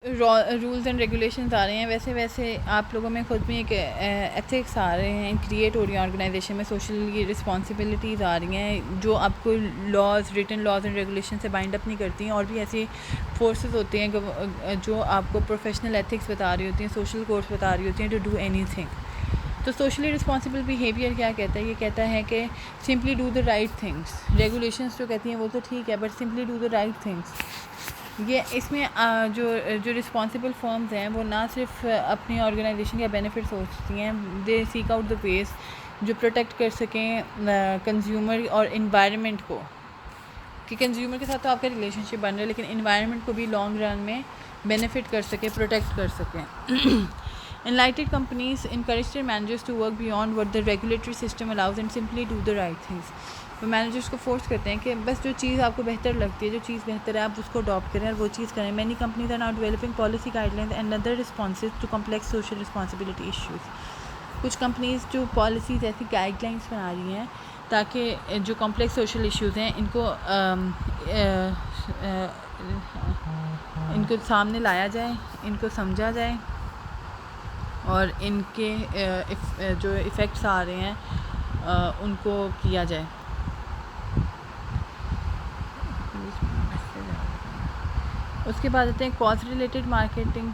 Rules and regulations آ رہے ہیں ویسے ویسے آپ لوگوں میں خود بھی ایک ایتھکس آ رہے ہیں، کریٹ ہو رہی ہیں آرگنائزیشن میں، سوشل رسپانسبلٹیز آ رہی ہیں جو آپ کو ریٹن لاز اینڈ ریگولیشن سے بائنڈ اپ نہیں کرتی ہیں، اور بھی ایسی فورسز ہوتی ہیں جو آپ کو پروفیشنل ایتھکس بتا رہی ہوتی ہیں، سوشل کورس بتا رہی ہوتی ہیں ٹو ڈو اینی تھنگ. تو سوشلی رسپانسبل بیہیویئر کیا کہتا ہے؟ یہ کہتا ہے کہ simply do the right things. Regulations جو کہتی ہیں وہ تو ٹھیک ہے، but simply do the right things. یہ اس میں جو رسپانسبل فرمز ہیں وہ نہ صرف اپنی آرگنائزیشن کا بینیفٹ سوچتی ہیں، دے سیک آؤٹ دا ویز جو پروٹیکٹ کر سکیں کنزیومر اور انوائرمنٹ کو، کہ کنزیومر کے ساتھ تو آپ کا ریلیشن شپ بن رہا ہے لیکن انوائرمنٹ کو بھی لانگ رن میں بینیفٹ کر سکے، پروٹیکٹ کر سکیں. Enlightened companies encourage their managers to work beyond what the regulatory system allows and simply do the right things. وہ مینیجرس کو فورس کرتے ہیں کہ بس جو چیز آپ کو بہتر لگتی ہے، جو چیز بہتر ہے آپ اس کو اڈاپٹ کریں اور وہ چیز کریں. Many companies are now developing policy guidelines and other responses to complex social responsibility issues. کچھ کمپنیز جو پالیسیز ایسی گائیڈ لائنس بنا رہی ہیں تاکہ جو کمپلیکس سوشل ایشوز ہیں ان کو سامنے لایا جائے، ان کو سمجھا جائے اور ان کے جو ایفیکٹس آ رہے ہیں ان کو کیا جائے. اس کے بعد آتے ہیں cause related marketing.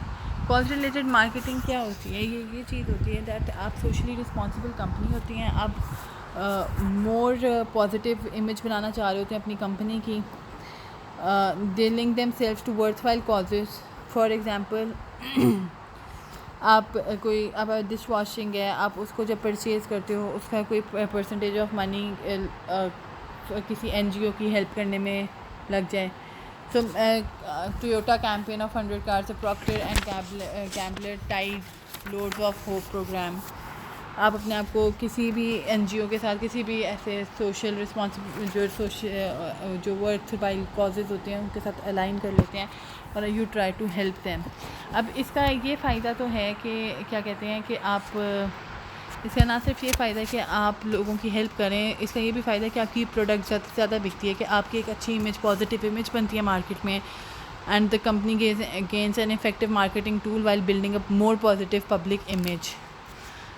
Cause related marketing کیا ہوتی ہے؟ یہ چیز ہوتی ہے دیٹ آپ سوشلی رسپانسبل کمپنی ہوتی ہیں، آپ مور پازیٹیو امیج بنانا چاہ رہے ہوتے ہیں اپنی کمپنی کی. They link themselves to worthwhile causes. For example آپ ڈش واشنگ ہے، آپ اس کو جب پرچیز کرتے ہو اس کا کوئی پرسنٹیج آف منی کسی این جی او کی ہیلپ کرنے میں لگ جائے. So Toyota campaign of 100 cars, Procter and Gamble Tide Loads of Hope programme. آپ اپنے آپ کو کسی بھی این جی او کے ساتھ، کسی بھی ایسے سوشل رسپانسبل جو ورتھ وائل کازز ہوتے ہیں ان کے ساتھ الائن کر لیتے ہیں اور you try to help them. اب اس کا یہ فائدہ تو ہے کہ کیا کہتے ہیں کہ آپ اس کا نہ صرف یہ فائدہ ہے کہ آپ لوگوں کی ہیلپ کریں، اس کا یہ بھی فائدہ ہے کہ آپ کی پروڈکٹ زیادہ سے زیادہ بکتی ہے، کہ آپ کی ایک اچھی امیج، پازیٹیو امیج بنتی ہے مارکیٹ میں. And the company gains an effective marketing tool while building up more positive public image.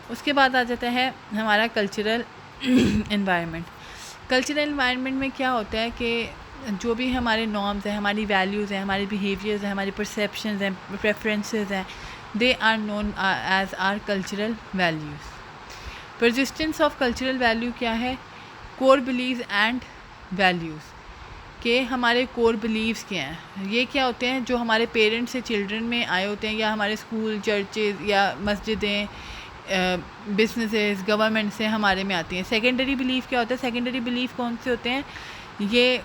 اس کے بعد آ جاتا ہے ہمارا کلچرل انوائرمنٹ. کلچرل انوائرمنٹ میں کیا ہوتا ہے کہ جو بھی ہمارے نارمز ہیں، ہماری ویلیوز ہیں، ہمارے بیہیویئرز ہیں، ہماری پرسیپشنز ہیں، پریفرنسز ہیں، they are known as are cultural values. Persistence of cultural value کیا ہے؟ Core beliefs and values. کہ ہمارے کور بلیوز کیا ہیں؟ یہ کیا ہوتے ہیں جو ہمارے پیرنٹس سے چلڈرن میں آئے ہوتے ہیں، یا ہمارے اسکول، چرچز یا مسجدیں، بزنسز، گورنمنٹ سے ہمارے میں آتی ہیں. سیکنڈری بلیف کیا ہوتا ہے؟ سیکنڈری بلیف کون سے ہوتے ہیں؟ یہ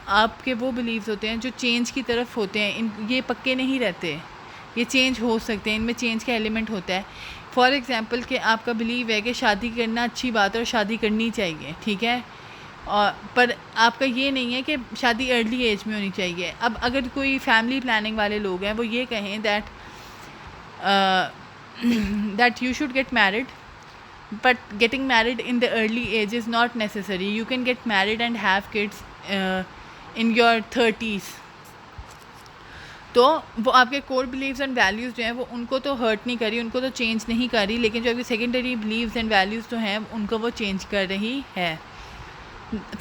آپ کے وہ بلیوز ہوتے ہیں جو چینج کی طرف ہوتے ہیں. یہ پکے نہیں رہتے، یہ چینج ہو سکتے ہیں، ان میں چینج کا ایلیمنٹ ہوتا ہے. فار ایگزامپل کہ آپ کا بلیو ہے کہ شادی کرنا اچھی بات ہے اور شادی کرنی چاہیے، ٹھیک ہے، پر آپ کا یہ نہیں ہے کہ شادی ارلی ایج میں ہونی چاہیے. اب اگر کوئی فیملی پلاننگ والے لوگ ہیں وہ یہ کہیں that you should get married, but getting married in the early age is not necessary. You can get married and have kids in your 30s. تو وہ آپ کے کور بلیوز اینڈ ویلیوز جو ہیں وہ ان کو تو ہرٹ نہیں کر رہی، ان کو تو چینج نہیں کر رہی، لیکن جو آپ کی سیکنڈری بلیوز اینڈ ویلیوز جو ہیں ان کو وہ چینج کر رہی ہے.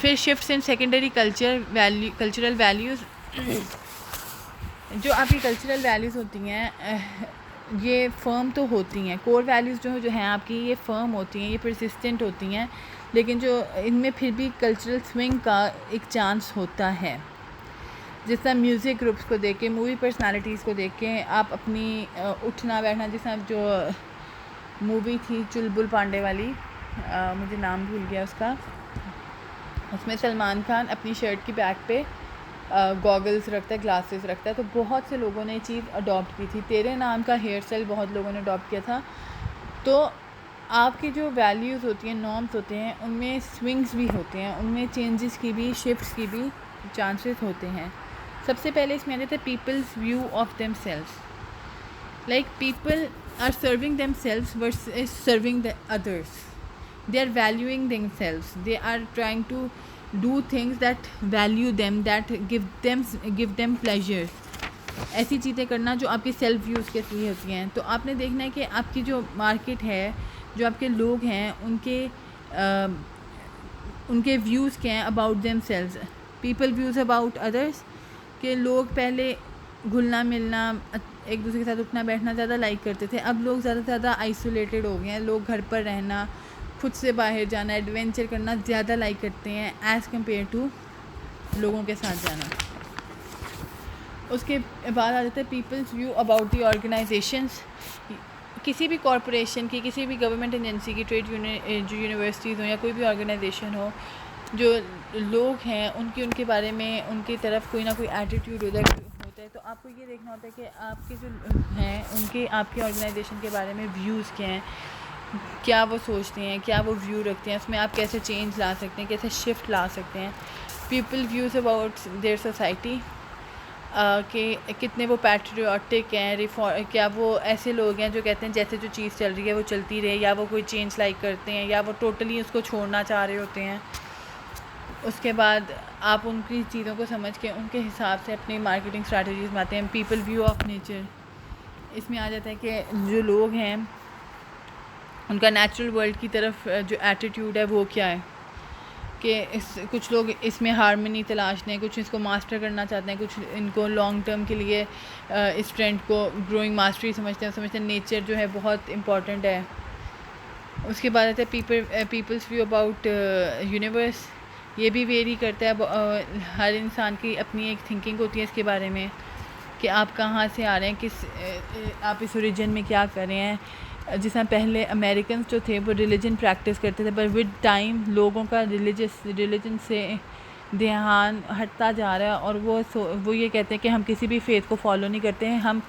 پھر شفٹس ان سیکنڈری کلچرل ویلیوز. جو آپ کی کلچرل ویلیوز ہوتی ہیں یہ فرم تو ہوتی ہیں، کور ویلیوز جو ہیں آپ کی یہ فرم ہوتی ہیں، یہ پرسسٹنٹ ہوتی ہیں، لیکن جو ان میں پھر بھی کلچرل سوئنگ کا ایک چانس ہوتا ہے. جس طرح میوزک گروپس کو دیکھ کے، مووی پرسنالٹیز کو دیکھ کے آپ اپنی اٹھنا بیٹھنا، جس طرح جو مووی تھی چلبل پانڈے والی، مجھے نام بھول گیا اس کا، اس میں سلمان خان اپنی شرٹ کی بیک پہ گوگلز رکھتا ہے، گلاسز رکھتا ہے. تو بہت سے لوگوں نے یہ چیز اڈاپٹ کی تھی. تیرے نام کا ہیئر اسٹائل بہت لوگوں نے اڈاپٹ کیا تھا. تو آپ کی جو ویلیوز ہوتی ہیں، نارمس ہوتے ہیں، ان میں سوئنگز بھی ہوتے ہیں، ان میں چینجز کی بھی، شفٹس کی بھی چانسز ہوتے ہیں. سب سے پہلے اس میں آتے تھے people's view of themselves. Like people are serving themselves versus serving the others. They are valuing themselves. They are trying to do things that value them, that give them pleasure. ایسی چیزیں کرنا جو آپ کے self views کے لیے ہوتی ہیں. تو آپ نے دیکھنا ہے کہ آپ کی جو مارکیٹ ہے, جو آپ کے لوگ ہیں, ان کے ویوز کیا ہیں about themselves. People views about others, کہ لوگ پہلے گھلنا ملنا, ایک دوسرے کے ساتھ اٹھنا بیٹھنا زیادہ لائک کرتے تھے. اب لوگ زیادہ سے زیادہ آئسولیٹڈ ہو گئے ہیں. لوگ گھر پر رہنا, خود سے باہر جانا, ایڈونچر کرنا زیادہ لائک کرتے ہیں ایز کمپیئر ٹو لوگوں کے ساتھ جانا. اس کے بعد آ جاتا ہے people's view about the organisations. کسی بھی کارپوریشن کی, کسی بھی گورنمنٹ ایجنسی کی, ٹریڈ جو یونیورسٹیز ہوں یا کوئی بھی آرگنائزیشن ہو, جو لوگ ہیں ان کے بارے میں ان کی طرف کوئی نہ کوئی ایٹیٹیوڈ ہوتا ہے. تو آپ کو یہ دیکھنا ہوتا ہے کہ آپ کے جو ہیں ان کے, آپ کی آرگنائزیشن کے بارے میں ویوز کیا ہیں, کیا وہ سوچتے ہیں, کیا وہ ویو رکھتے ہیں, اس میں آپ کیسے چینج لا سکتے ہیں, کیسے شفٹ لا سکتے ہیں. People views about their society, کہ کتنے وہ پیٹریوٹک ہیں, کیا وہ ایسے لوگ ہیں جو کہتے ہیں جیسے جو چیز چل رہی ہے وہ چلتی رہے, یا وہ کوئی چینج لائک کرتے ہیں, یا وہ ٹوٹلی اس کو چھوڑنا چاہ رہے ہوتے ہیں. اس کے بعد آپ ان کی چیزوں کو سمجھ کے ان کے حساب سے اپنی مارکیٹنگ اسٹریٹجیز بناتے ہیں. پیپل ویو آف نیچر, اس میں آ جاتا ہے کہ جو لوگ ہیں ان کا نیچرل ورلڈ کی طرف جو ایٹیٹیوڈ ہے وہ کیا ہے. کہ کچھ لوگ اس میں ہارمنی تلاشتے ہیں, کچھ اس کو ماسٹر کرنا چاہتے ہیں, کچھ ان کو لانگ ٹرم کے لیے اس ٹرینڈ کو گروئنگ ماسٹری سمجھتے ہیں نیچر جو ہے بہت امپورٹنٹ ہے. اس کے بعد آتا ہے پیپلز ویو اباؤٹ یونیورس. یہ بھی ویری کرتا ہے, ہر انسان کی اپنی ایک تھنکنگ ہوتی ہے اس کے بارے میں کہ آپ کہاں سے آ رہے ہیں, آپ اس اوریجن میں کیا کر رہے ہیں. جس طرح پہلے امریکنز جو تھے وہ ریلیجن پریکٹس کرتے تھے, پر ود ٹائم لوگوں کا ریلیجن سے دھیان ہٹتا جا رہا ہے, اور وہ یہ کہتے ہیں کہ ہم کسی بھی فیتھ کو فالو نہیں کرتے ہیں, ہم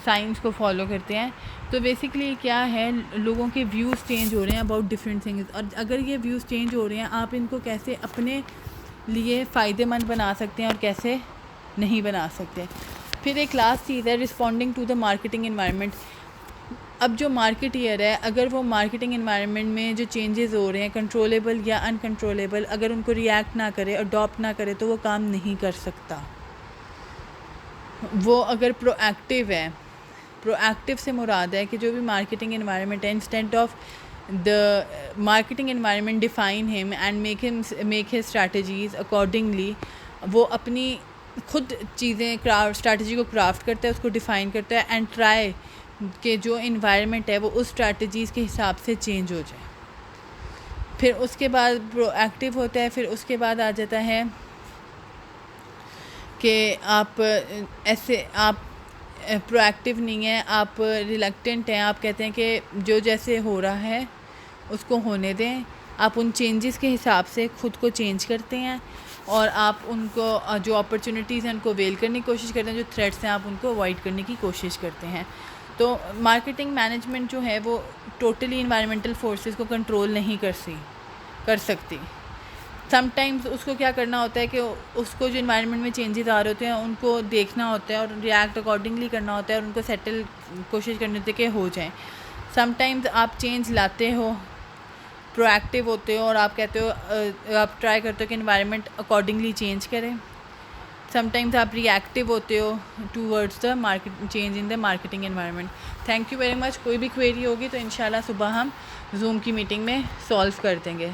سائنس کو فالو کرتے ہیں. تو بیسکلی کیا ہے, لوگوں کے ویوز چینج ہو رہے ہیں اباؤٹ ڈفرینٹ تھنگز, اور اگر یہ ویوز چینج ہو رہے ہیں آپ ان کو کیسے اپنے لیے فائدے مند بنا سکتے ہیں اور کیسے نہیں بنا سکتے. پھر ایک لاسٹ چیز ہے responding to the marketing environment. اب جو مارکیٹ ایئر ہے, اگر وہ مارکیٹنگ انوائرمنٹ میں جو چینجز ہو رہے ہیں کنٹرولیبل یا ان کنٹرولیبل, اگر ان کو ریئیکٹ نہ کرے, اڈاپٹ نہ کرے, تو وہ کام نہیں کر سکتا. وہ اگر پرو ایکٹیو ہے, پرو ایکٹیو سے مراد ہے کہ جو بھی مارکیٹنگ انوائرمنٹ ہے, instant of the marketing environment define ہم and make his strategies accordingly, وہ اپنی خود چیزیں اسٹریٹجی کو کرافٹ کرتا ہے, اس کو ڈیفائن کرتا ہے, اینڈ ٹرائی کہ جو انوائرمنٹ ہے وہ اس اسٹریٹجیز کے حساب سے چینج ہو جائے. پھر اس کے بعد پرو ایکٹیو ہوتا ہے. پھر اس کے بعد آ جاتا ہے کہ آپ پرو ایکٹیو نہیں ہیں, آپ ریلکٹنٹ ہیں, آپ کہتے ہیں کہ جو جیسے ہو رہا ہے اس کو ہونے دیں. آپ ان چینجز کے حساب سے خود کو چینج کرتے ہیں, اور آپ ان کو جو اپرچونیٹیز ہیں ان کو ویل کرنے کی کوشش کرتے ہیں, جو تھریٹس ہیں آپ ان کو اوائڈ کرنے کی کوشش کرتے ہیں. تو مارکیٹنگ مینجمنٹ جو ہے وہ ٹوٹلی انوائرمنٹل فورسز کو کنٹرول نہیں کر سکتی. سم ٹائمز اس کو کیا کرنا ہوتا ہے کہ اس کو جو انوائرمنٹ میں چینجز آ رہے ہوتے ہیں ان کو دیکھنا ہوتا ہے اور ریئیکٹ اکارڈنگلی کرنا ہوتا ہے, اور ان کو سیٹل کوشش کرنی ہوتی ہے کہ ہو جائیں. سم ٹائمز آپ چینج لاتے ہو, پرو ایکٹیو ہوتے ہو, اور آپ کہتے ہو, آپ ٹرائی کرتے ہو کہ انوائرمنٹ اکارڈنگلی چینج کریں. سم ٹائمز آپ ری ایکٹیو ہوتے ہو towards the change in the marketing environment. Thank you very much. کوئی بھی کوئری ہوگی تو انشاءاللہ صبح ہم زوم کی میٹنگ میں سولو کر دیں گے.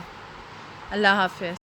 اللہ حافظ.